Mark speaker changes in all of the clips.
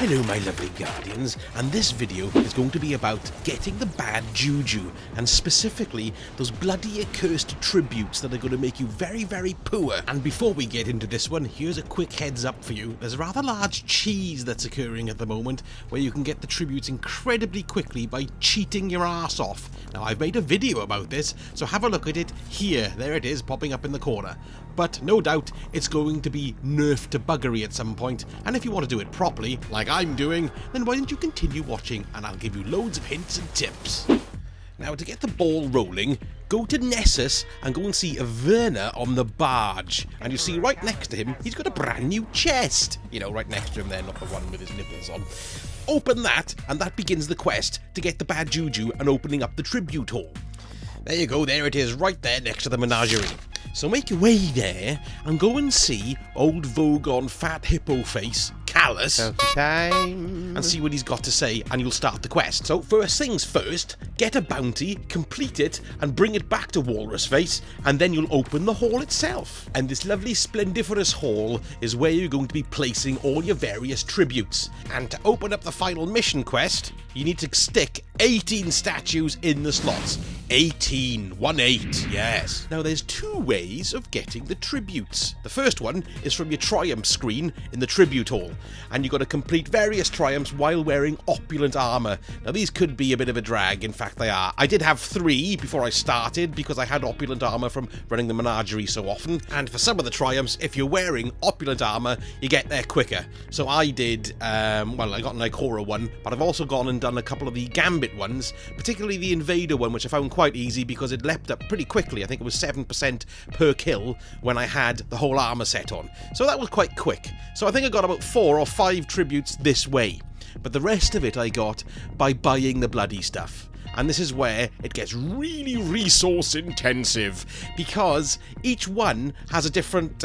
Speaker 1: Hello my lovely guardians, and this video is going to be about getting the bad juju, and specifically those bloody accursed tributes that are going to make you very, very poor. And before we get into this one, here's a quick heads up for you. There's a rather large cheese that's occurring at the moment where you can get the tributes incredibly quickly by cheating your ass off. Now I've made a video about this, so have a look at it here. There it is, popping up in the corner. But no doubt it's going to be nerfed to buggery at some point, and if you want to do it properly, like I'm doing, then why don't you continue watching and I'll give you loads of hints and tips. Now to get the ball rolling, go to Nessus and go and see Werner on the barge, and you see right next to him he's got a brand new chest. You know, right next to him there, not the one with his nipples on. Open that, and that begins the quest to get the bad juju and opening up the tribute hall. There you go, there it is, right there next to the menagerie. So make your way there and go and see old Vogon Fat Hippo Face, Callus, and see what he's got to say, and you'll start the quest. So first things first, get a bounty, complete it, and bring it back to Walrus Face, and then you'll open the hall itself. And this lovely splendiferous hall is where you're going to be placing all your various tributes. And to open up the final mission quest, you need to stick 18 statues in the slots. 18, 1-8, yes. Now there's two ways of getting the tributes. The first one is from your triumph screen in the tribute hall, and you've got to complete various triumphs while wearing opulent armour. Now these could be a bit of a drag, in fact they are. I did have 3 before I started because I had opulent armour from running the menagerie so often, and for some of the triumphs, if you're wearing opulent armour, you get there quicker. So I did, well, I got an Ikora one, but I've also gone and done a couple of the Gambit ones, particularly the Invader one, which I found quite easy because it leapt up pretty quickly. I think it was 7% per kill when I had the whole armor set on. So that was quite quick. So I think I got about 4 or 5 tributes this way. But the rest of it I got by buying the bloody stuff. And this is where it gets really resource intensive, because each one has a different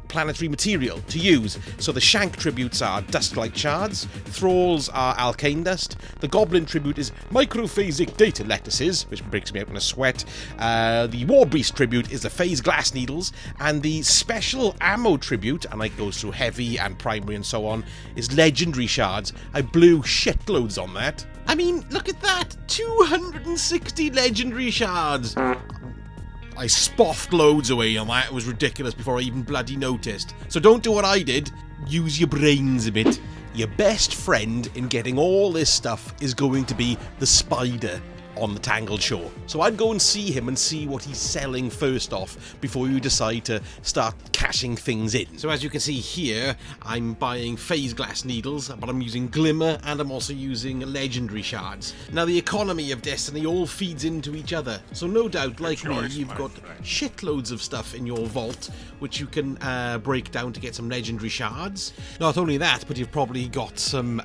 Speaker 1: planetary material to use. So the Shank tributes are Dusklight Shards, Thralls are Alkane Dust, the Goblin tribute is Microphasic Data Lattices, which breaks me out in a sweat, the War Beast tribute is the Phase Glass Needles, and the Special Ammo tribute, and it goes through Heavy and Primary and so on, is Legendary Shards. I blew shitloads on that. I mean, look at that! 260 legendary shards! I spoffed loads away on that. It was ridiculous before I even bloody noticed. So don't do what I did. Use your brains a bit. Your best friend in getting all this stuff is going to be the spider on the Tangled Shore. So I'd go and see him and see what he's selling first off before you decide to start cashing things in. So as you can see here, I'm buying Phase Glass Needles, but I'm using Glimmer and I'm also using Legendary Shards. Now the economy of Destiny all feeds into each other, so no doubt, like me, you've got shitloads of stuff in your vault which you can break down to get some Legendary Shards. Not only that, but you've probably got some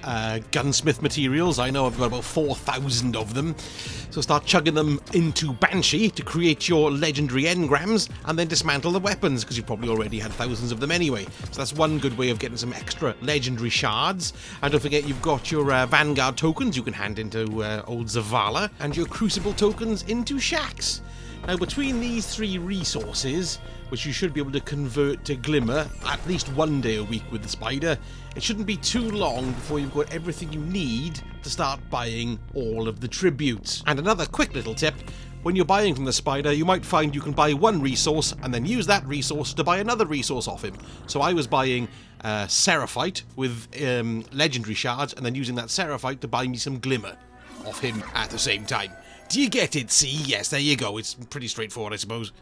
Speaker 1: gunsmith materials. I know I've got about 4,000 of them. So start chugging them into Banshee to create your legendary engrams, and then dismantle the weapons, because you probably already had thousands of them anyway. So that's one good way of getting some extra legendary shards. And don't forget, you've got your Vanguard tokens you can hand into old Zavala, and your Crucible tokens into Shax. Now between these 3 resources, which you should be able to convert to Glimmer at least 1 day a week with the spider, it shouldn't be too long before you've got everything you need to start buying all of the tributes. And another quick little tip, when you're buying from the spider, you might find you can buy one resource and then use that resource to buy another resource off him. So I was buying Seraphite with legendary shards, and then using that Seraphite to buy me some Glimmer off him at the same time. Do you get it? See? Yes, there you go. It's pretty straightforward, I suppose.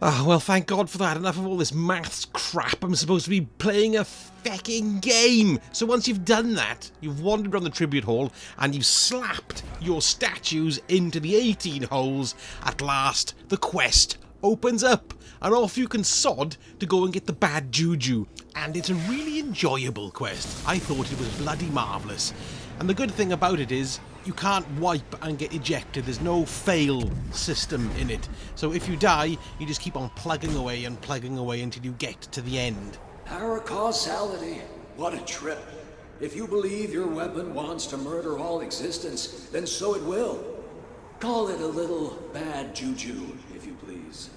Speaker 1: Ah, well, thank God for that. Enough of all this maths crap. I'm supposed to be playing a fecking game. So once you've done that, you've wandered around the tribute hall and you've slapped your statues into the 18 holes, at last the quest opens up, and off you can sod to go and get the bad juju. And it's a really enjoyable quest. I thought it was bloody marvellous. And the good thing about it is, you can't wipe and get ejected. There's no fail system in it. So if you die, you just keep on plugging away until you get to the end.
Speaker 2: Power causality. What a trip. If you believe your weapon wants to murder all existence, then so it will. Call it a little bad juju, if you please.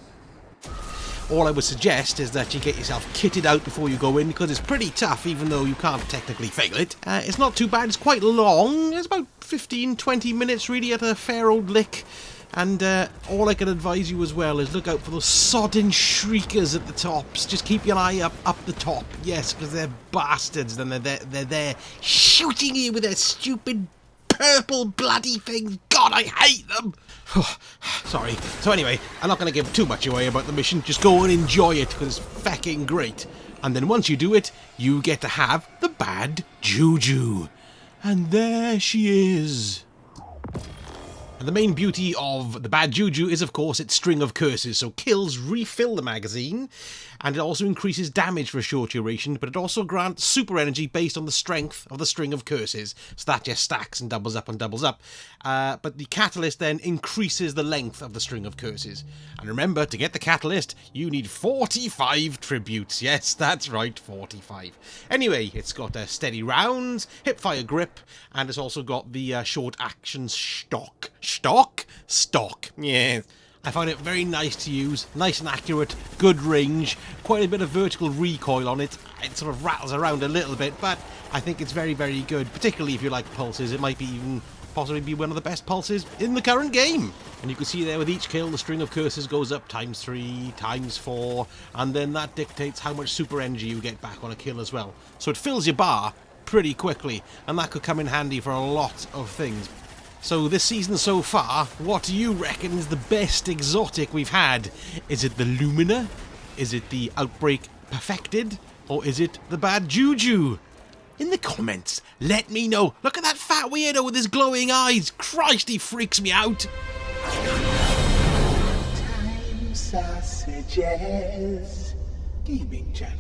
Speaker 1: all I would suggest is that you get yourself kitted out before you go in, because it's pretty tough, even though you can't technically fail it. It's not too bad, it's quite long, it's about 15-20 minutes really at a fair old lick. And all I can advise you as well is look out for those sodden shriekers at the tops. Just keep your eye up the top, yes, because they're bastards, and they're there shooting you with their stupid purple bloody things. God, I hate them. Sorry. So anyway, I'm not going to give too much away about the mission. Just go and enjoy it, because it's fucking great. And then once you do it, you get to have the Bad Juju. And there she is. And the main beauty of the Bad Juju is, of course, its string of curses. So kills refill the magazine, and it also increases damage for a short duration, but it also grants super energy based on the strength of the string of curses. So that just stacks and doubles up and doubles up. But the catalyst then increases the length of the string of curses. And remember, to get the catalyst, you need 45 tributes. Yes, that's right, 45. Anyway, it's got steady rounds, hipfire grip, and it's also got the short action stock. Stock. Yeah. I find it very nice to use, nice and accurate, good range, quite a bit of vertical recoil on it. It sort of rattles around a little bit, but I think it's very, very good, particularly if you like pulses. It might be even possibly be one of the best pulses in the current game. And you can see there with each kill, the string of curses goes up ×3, ×4, and then that dictates how much super energy you get back on a kill as well. So it fills your bar pretty quickly, and that could come in handy for a lot of things. So this season so far, what do you reckon is the best exotic we've had? Is it the Lumina? Is it the Outbreak Perfected? Or is it the Bad Juju? In the comments, let me know. Look at that fat weirdo with his glowing eyes. Christ, he freaks me out. Time Sausages Gaming Channel.